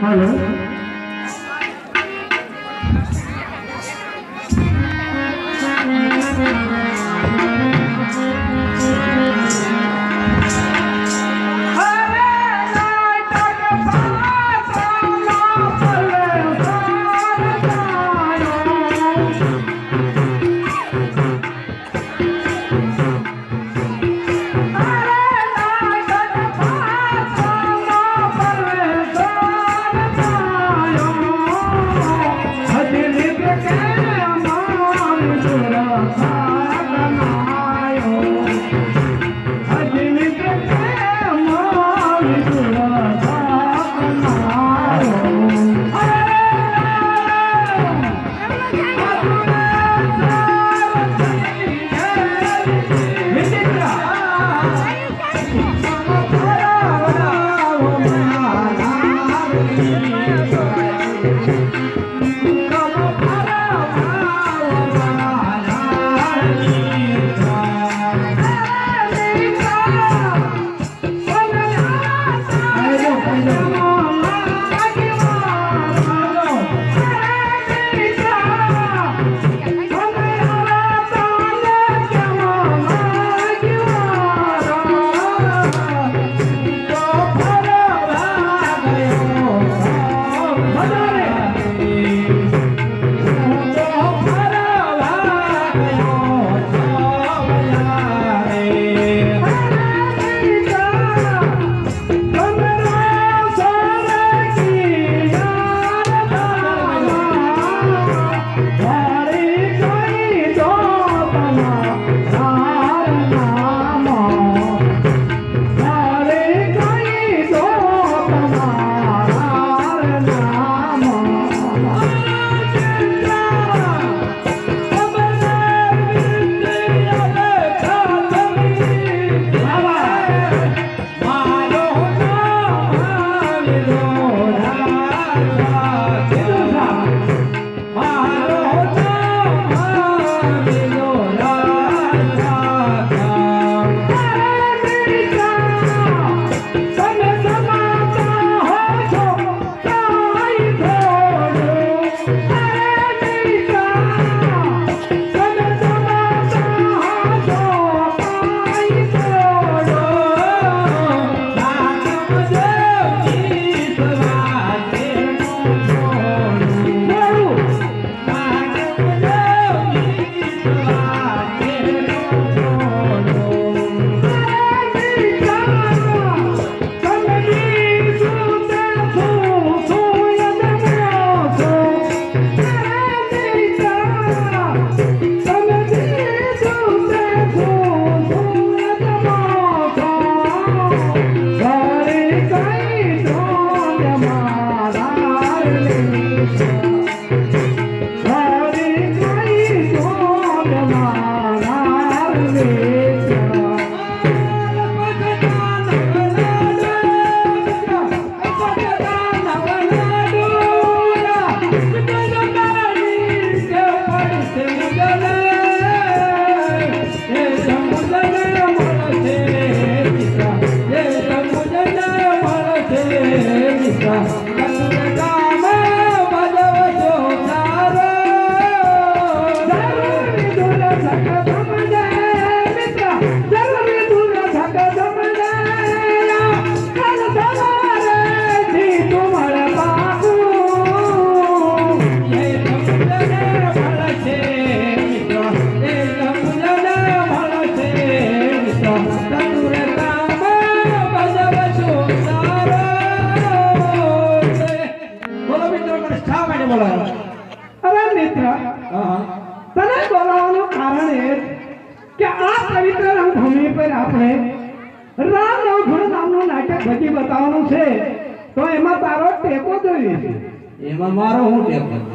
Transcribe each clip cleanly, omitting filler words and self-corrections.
Hello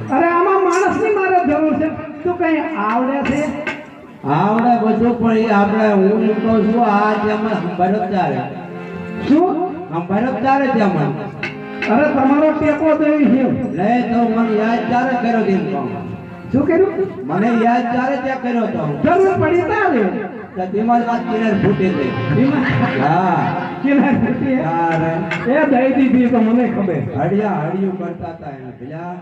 अरे आमा मानस ની મારે જરૂર છે તો કઈ આવડે છે આવડે બધું પણ એ આપણે હું એમ કહું છું આ જેમાં બરફદાર શું બરફદાર જેમાં અરે તમારો ટેકો દેવી છે લે તો મને યાદ ચારે કર્યો દિન શું કર્યું મને યાદ ચારે ત્યાં કર્યો તો જરૂર પડી તારે તો દિમાગ વાત કિનાર ફૂટી ગઈ હા કિનાર ફૂટી યાર એ દઈ દીધી તો મને ખબર. હડિયા હડિયું કરતા હતા એને પેલા